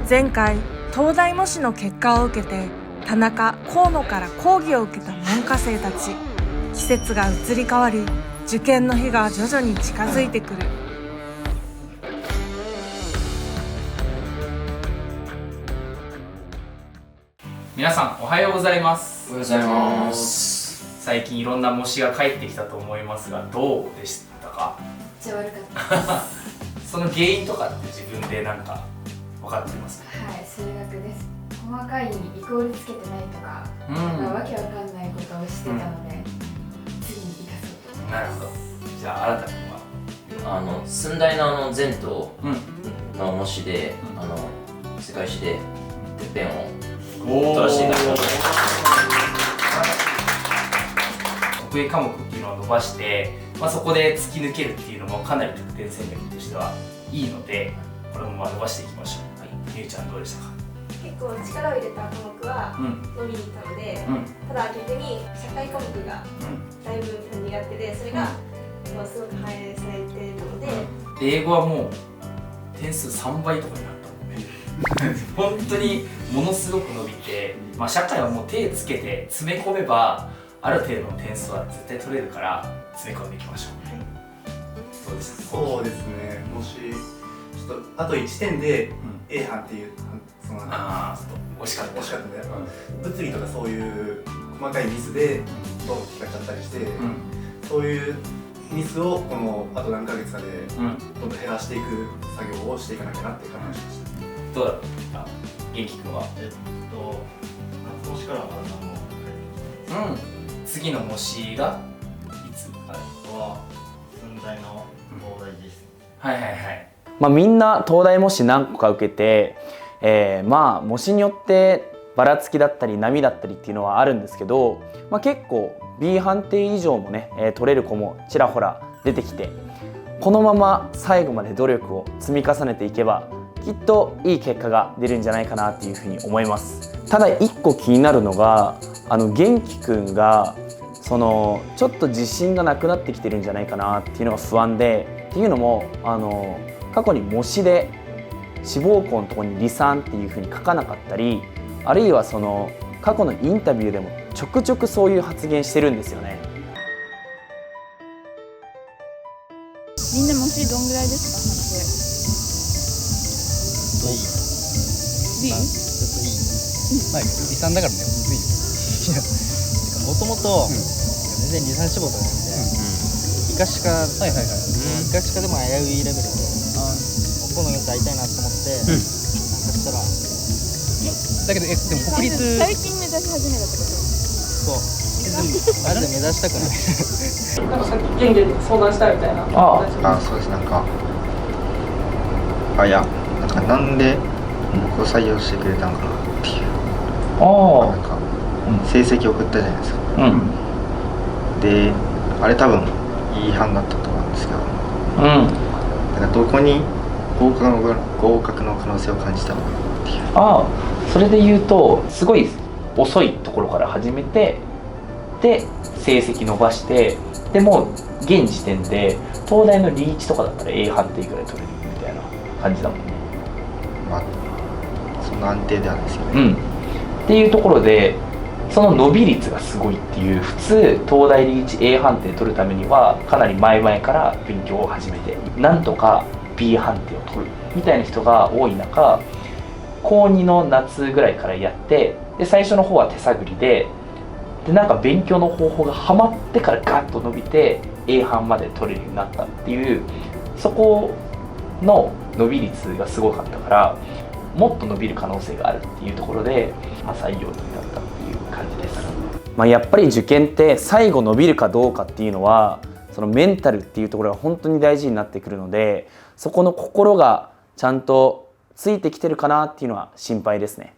前回東大模試の結果を受けて田中、河野から講義を受けた門下生たち。季節が移り変わり、受験の日が徐々に近づいてくる。皆さんおはようございます。おはようございます。最近いろんな模試が返ってきたと思いますが、どうでしたか？めっちゃ悪かったです。その原因とかって自分でなんか分かっていますか？はい、数学です。細かいにイコールつけてないとか、わけわかんないことをしてたので、次に生かそうと思います。なるほど。じゃあ新君は寸大の全島の模試で、世界史でてっぺんを取らせていただきました。得意科目っていうのを伸ばして、そこで突き抜けるっていうのもかなり得点戦略としてはいいので、これも伸ばしていきましょう。はい、みゆちゃんどうでしたか？結構力を入れた科目は伸びにいったので、ただ逆に社会科目がだいぶ苦手で、それがすごく反映されているので、英語はもう点数3倍とかになったもんね本当にものすごく伸びて、社会はもう手つけて詰め込めばある程度の点数は絶対取れるから詰め込んでいきましょう。どうですか？そうですね、もしちょっとあと1点で A 班っていう、そのちょっと惜しかったんで、物理とかそういう細かいミスでどんどん光っちゃったりして、そういうミスをこのあと何ヶ月かでどんどん減らしていく作業をしていかなきゃなって感じしました。どうだった？元気くんは夏模試からはまだ何も次の模試がいつは寸大の東大です。はいはいはい。みんな東大模試何個か受けて、模試によってばらつきだったり波だったりっていうのはあるんですけど、結構 B 判定以上もね、取れる子もちらほら出てきて、このまま最後まで努力を積み重ねていけばきっといい結果が出るんじゃないかなっていうふうに思います。ただ一個気になるのが元気くんがちょっと自信がなくなってきてるんじゃないかなっていうのが不安で、っていうのも過去に模試で志望校のところに離散っていうふうに書かなかったり、あるいは過去のインタビューでもちょくちょくそういう発言してるんですよね。みんな模試どんぐらいですか？いい？離散だからね、むずいよ。もともと全然離散志望とかじゃなくて、医科歯科でも危ういレベルで、この4つ会いたいなと思って参加したら、だけどでも国立最近目指し始めたってこと？そう。マジで目指したくない。なんかさっき元気で相談したみたいな。そうです。なんで僕を採用してくれたのかなっていう。成績送ったじゃないですか。で、あれ多分いい班だったと思うんですけど、どこに合格の可能性を感じたのかっていう。それで言うとすごい遅いところから始めて、で成績伸ばして、でも現時点で東大のリーチとかだったら A 判定ぐらい取れるみたいな感じだもんね。そんな安定ではないですよね。っていうところでその伸び率がすごいっていう、普通東大リーチ A 判定取るためにはかなり前々から勉強を始めてなんとか B 判定を取るみたいな人が多い中、高2の夏ぐらいからやって、で最初の方は手探りでなんか勉強の方法がハマってからガッと伸びて A 判まで取れるようになったっていう、そこの伸び率がすごかったから、もっと伸びる可能性があるっていうところで、採用になったっていう感じです。やっぱり受験って最後伸びるかどうかっていうのは、そのメンタルっていうところが本当に大事になってくるので、そこの心がちゃんとついてきてるかなっていうのは心配ですね。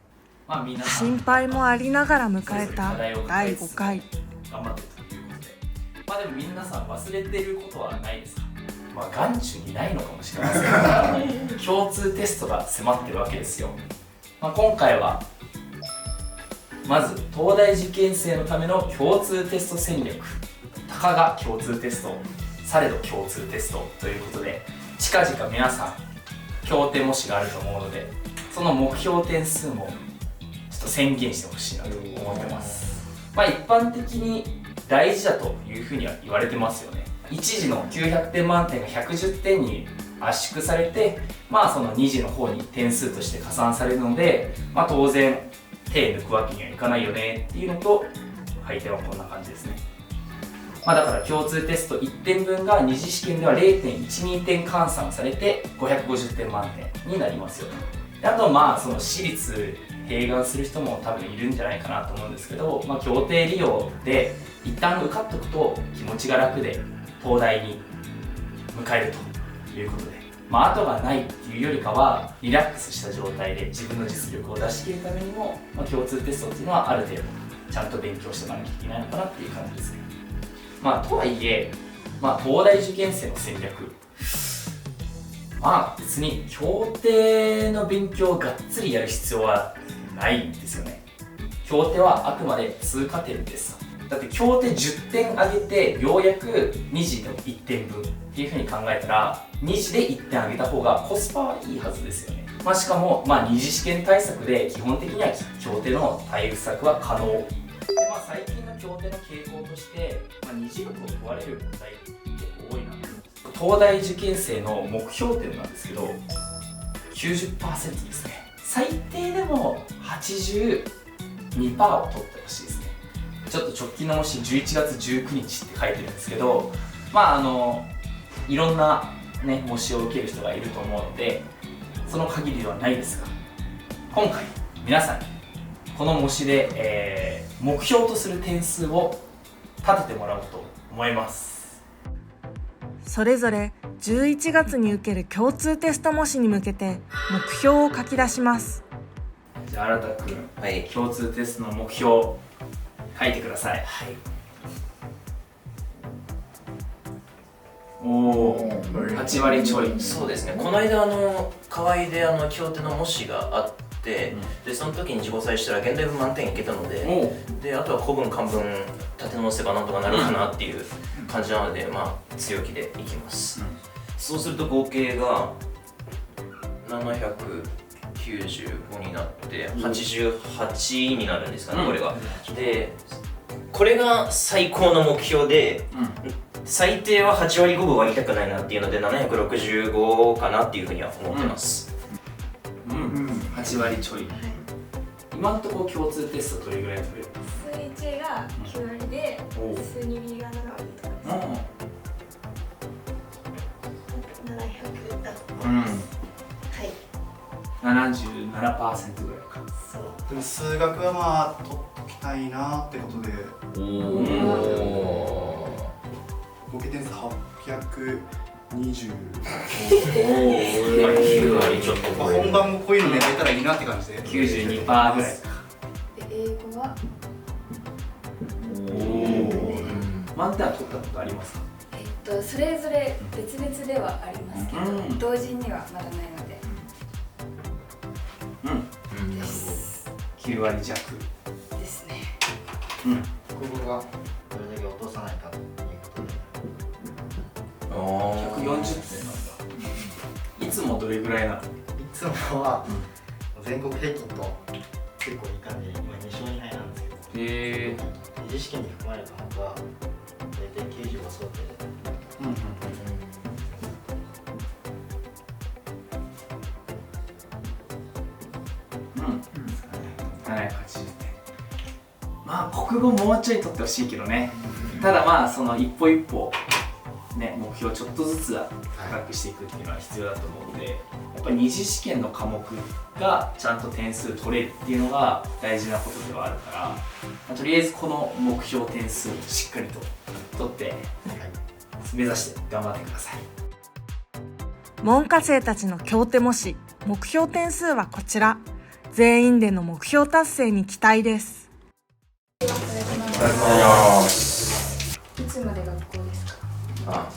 心配もありながら迎えた第5回。頑張ってということで、でも皆さん忘れてることはないですか？眼中にないのかもしれませんが共通テストが迫ってるわけですよ。今回はまず東大受験生のための共通テスト戦略、たかが共通テストされど共通テストということで、近々皆さん協定模試があると思うので、その目標点数もちょっと宣言してほしいなと思ってます。まあ一般的に大事だというふうには言われてますよね。1次の900点満点が110点に圧縮されて、まあその2次の方に点数として加算されるので、まあ当然手抜くわけにはいかないよねっていうのと、配点はこんな感じですね。まあだから共通テスト1点分が二次試験では 0.12 点換算されて550点満点になりますよね。あとまあその私立併願する人も多分いるんじゃないかなと思うんですけど、まあ、協定利用で一旦受かっとくと気持ちが楽で東大に迎えるということで、まあ後がないっていうよりかはリラックスした状態で自分の実力を出し切るためにも、まあ、共通テストっていうのはある程度ちゃんと勉強しておかなきゃいけないのかなっていう感じですね。まあとはいえ、まあ、東大受験生の戦略、まあ別に協定の勉強をがっつりやる必要はないんですよね。協定はあくまで通過点です。だって協定10点上げてようやく2次の1点分っていうふうに考えたら2次で1点上げた方がコスパはいいはずですよね。まあ、しかも、まあ、二次試験対策で基本的には協定の対応策は可能で、まあ、最近の協定の傾向として、まあ、二次力を問われる問題結構多いなと。東大受験生の目標点なんですけど 90% ですね。最低でも82% を取ってほしいですね。ちょっと直近の模試11月19日って書いてるんですけど、まあいろんなね模試を受ける人がいると思うのでその限りではないですが、今回皆さんにこの模試で、目標とする点数を立ててもらおうと思います。それぞれ11月に受ける共通テスト模試に向けて目標を書き出します。じゃあ新田くん、はい、共通テストの目標書いてください。はい、おお、8割ちょい。そうですね。この間河合で協定の模試があって、でその時に自己採したら現代文満点いけたので、であとは古文漢文立て直せばなんとかなるかなっていう感じなので、まあ強気でいきます。そうすると合計が795になって88になるんですかね、これが。でこれが最高の目標で、最低は8割5分割りたくないなっていうので765かなっていうふうには思ってます。8割ちょい。今のところ共通テストどれぐらい取れる？数1が9割で、数2 B が7割とかです。700だと思います。はい。77% ぐらいか。そう。でも数学はまあ取っときたいなってことで。合計点数820。9割ちょっと。本番もこういうの狙えたらいいなって感じで。92%ぐらいか。英語は満点は取ったことありますか？それぞれ別々ではありますけど、同時にはまだないので。です。9割弱ですね。国語がどれだけ落とさないかということで。140点なんだ。いつもどれぐらいなの？いつもは全国平均と結構いい感じで今2勝2敗なんですけど、二次試験に含まれる科目は大体95想定で。780点。まあ国語もうちょい取ってほしいけどね。ただまあその一歩一歩ね、目標をちょっとずつ高くしていくっていうのは必要だと思うので、やっぱり二次試験の科目がちゃんと点数取れるっていうのが大事なことではあるから、まあ、とりあえずこの目標点数をしっかりと取って目指して頑張ってください。門下生たちの協定模試、目標点数はこちら。全員での目標達成に期待です。いつまで学校ですか？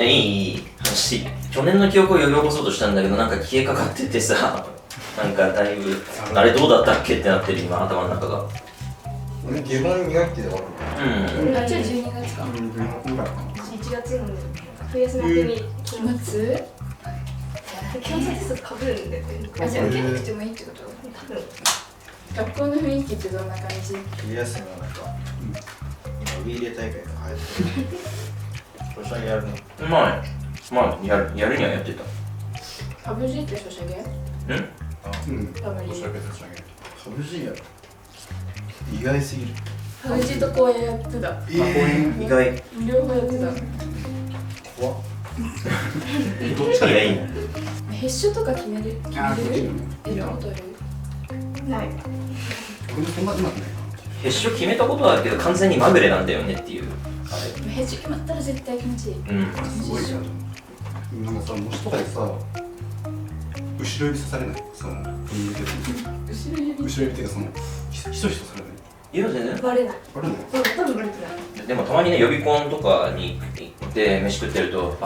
いい話。去年の記憶を呼び起こそうとしたんだけど、なんか消えかかっててさ、なんかだいぶあれどうだったっけってなってる今頭の中が。俺基本2学期で終わる。夏は12月か。1月なんで冬休み明けに期末？共通テストかぶるんだよね。あ、じゃあ受けなくてもいいってこと？多分学校の雰囲気ってどんな感じ？冬休みのなんか、今ウィーレ大会が流行ってる。ソシャゲやるの？まあやるにはやってた。パブ G ってソシャゲ？パブ G。パブ G やる。意外すぎる。パブ G と公園やってた。意外。両方やってた。怖っ。どっちがいいの？必勝とか決める？やったことある？ない。そんなうまくないか必勝決めたことはあるけど完全にまぐれなんだよねっていう。必勝決まったら絶対気持ちいい。な。すごいじゃん。なんかさ、模試とかでさ、後ろ指さされない？その、後ろ指っていうかその、ひそひそされない？いや全然。バレない。バレない？多分バレてない。でもたまにね、予備校とかに行って飯食ってると、す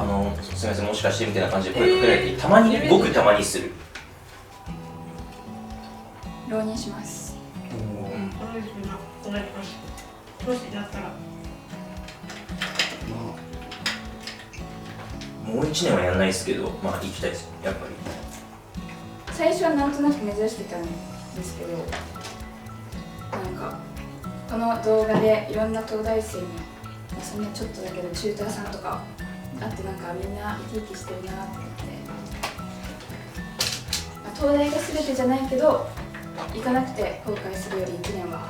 みません、もしかしてみたいな感じで声かけられて、たまにね、ごくたまにする。浪人します。もしなったら。もう1年はやらないですけど、まあ行きたいですよ、やっぱり。最初はなんとなく目指してたんですけど、なんかこの動画でいろんな東大生に、そんなちょっとだけどチューターさんとかあって、なんかみんな生き生きしてるなって思って、東大が全てじゃないけど行かなくて後悔するより1年は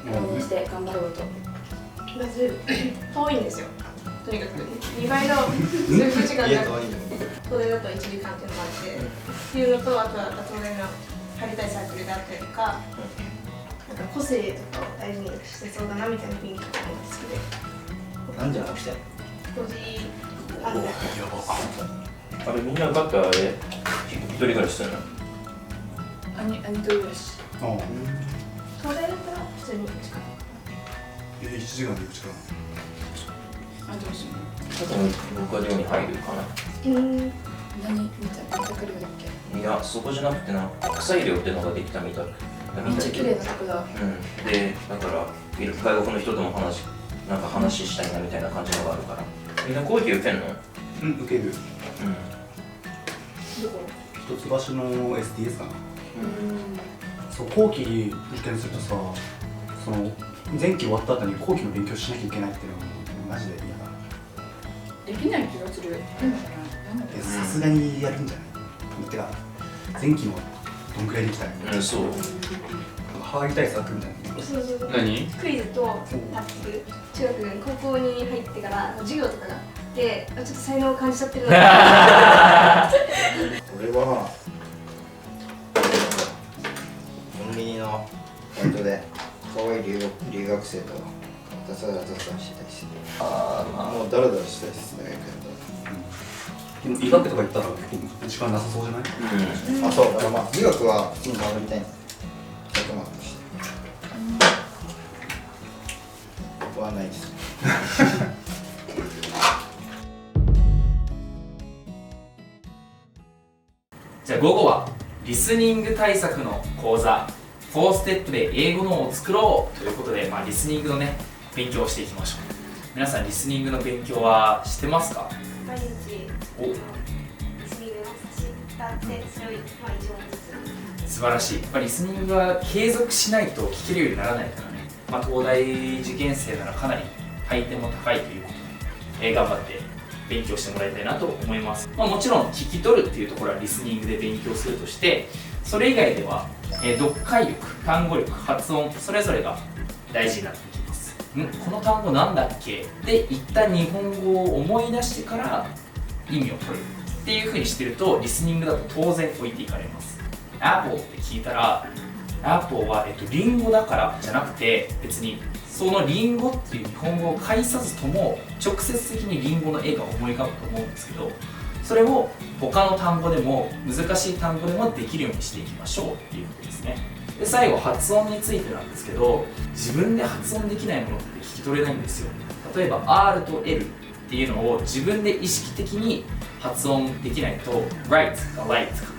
浪人して頑張ろうと。まず遠いんですよ。とにかく2倍の数時間が東大だと1時間っていうのがあってっていうのと、あとは東大の入りたいサークルであったりとか、なんか個性とかを大事にしてそうだなみたいな雰囲気とかも好きで。何時に起きてんの5時半ぐらい。あれみんなバッターで一人暮らしするの？兄と暮らし。東大だったら普通に近い。1時間で行く力。あ、どうしよう。多分僕は寮に入るかな。何見たくるだっけ？いや、そこじゃなくてな、国際寮ってのができたみたい。めっちゃ綺麗なとこだ。で、だから外国の人とも話したいなみたいな感じのがあるから。みんな講義受けんの？受ける。どこ？一橋の SDS かな。そう後期受験するとさ、その前期終わった後に後期の勉強しなきゃいけないっていうのはマジで嫌だ。できない気がする。さすがにやるんじゃない？てか前期のどんくらいできたら。そう。入りたいサークルみたいな。何？クイズと卓球。中学高校に入ってから授業とかがでちょっと才能を感じちゃってるので。俺はコンビニのバイトで可愛い留学生と雑談してたりして、もうダラダラしたいですね。でも医学とか行ったら結構時間なさそうじゃない？あ、そうだからまあ医学は普通に学びたいんです。100万として僕はないです。じゃあ午後はリスニング対策の講座4ステップで英語脳を作ろうということで、リスニングのね勉強をしていきましょう。皆さんリスニングの勉強はしてますか？毎日リスニングの冊子があって、それを1問ずつ。素晴らしい。やっぱりリスニングは継続しないと聞けるようにならないからね。東大受験生ならかなり配点も高いということで、頑張って勉強してもらいたいなと思います。もちろん聞き取るっていうところはリスニングで勉強するとして、それ以外では、読解力、単語力、発音、それぞれが大事になってきます。この単語なんだっけで一旦日本語を思い出してから意味を取るっていう風にしてると、リスニングだと当然置いていかれます。Apple って聞いたら、Apple は、リンゴだからじゃなくて、別にそのリンゴっていう日本語を介さずとも直接的にリンゴの絵が思い浮かぶと思うんですけど、それを他の単語でも難しい単語でもできるようにしていきましょうっていうことですね。で最後発音についてなんですけど、自分で発音できないものって聞き取れないんですよ。例えば R と L っていうのを自分で意識的に発音できないと right か light か、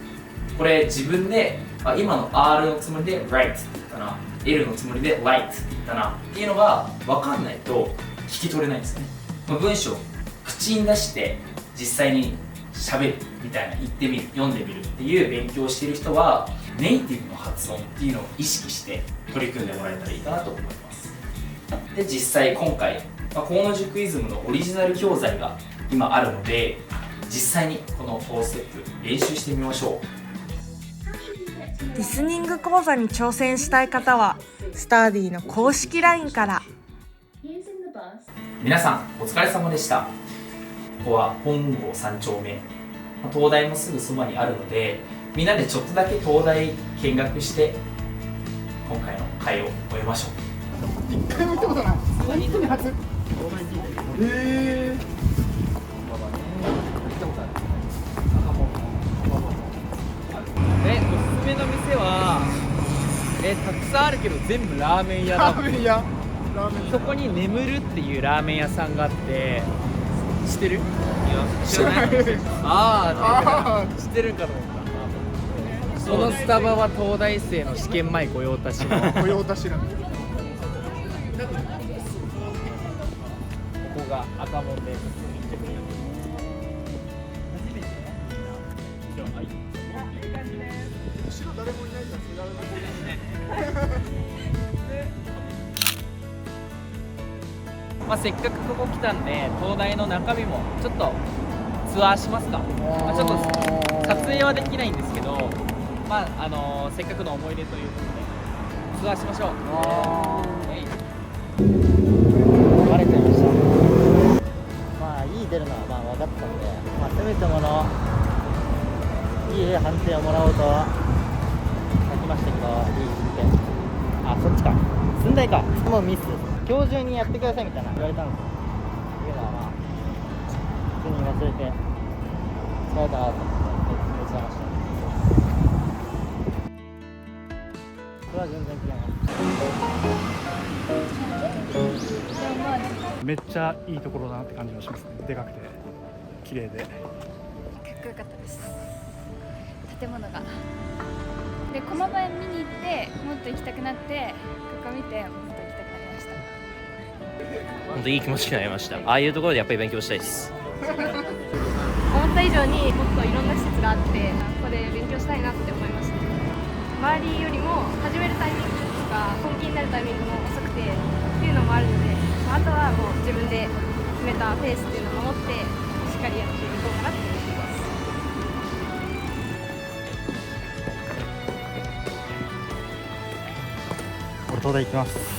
これ自分で今の R のつもりで right って言ったな、 L のつもりで light って言ったなっていうのが分かんないと聞き取れないんですよね。文章を口に出して実際に喋るみたいな、言ってみる、読んでみるっていう勉強をしている人はネイティブの発音っていうのを意識して取り組んでもらえたらいいかなと思います。で実際今回、河野塾イズムのオリジナル教材が今あるので、実際にこの4ステップ練習してみましょう。リスニング講座に挑戦したい方はスターディの公式 LINE から。皆さんお疲れ様でした。ここは本郷3丁目、東大もすぐそばにあるので、みんなでちょっとだけ東大見学して今回の会を終えましょう。一回も行ったことない。本当に初。おすすめの店はたくさんあるけど全部ラーメン屋だ。ラーメン屋。そこに眠るっていうラーメン屋さんがあって、知ってる？いや知らない。ああ知ってるんかと思った。このスタバは東大生の試験前御用達の御用達なんだ。ここが赤門です。後ろ誰もいないじゃん。せっかくここ来たんで、東大の中身もちょっとツアーしますか。ちょっと撮影はできないんですけど、せっかくの思い出ということでツアーしましょう。バレちゃいました。いい出るのは分かったんで、せめてものいい判定をもらおうと書きましたけど、いい判定。そっちか。寸大か。もうミス。今日中にやってくださいみたいな言われたんですよ。っていうのは普通に忘れて疲れたなと思って寝ちゃいました。これは全然違います。めっちゃいいところだなって感じがしますね。でかくて綺麗でかっこよかったです。建物がで駒場見に行ってもっと行きたくなって、ここ見てもっと行きたくなりました。本当いい気持ちになりました。ああいうところでやっぱり勉強したいです。思った以上にもっといろんな施設があって、ここで勉強したいなって思いました。周りよりも始めるタイミングとか本気になるタイミングも遅くてっていうのもあるので、あとはもう自分で決めたペースっていうのを守ってしっかりやっていこうかなって思っています。俺東大行きます。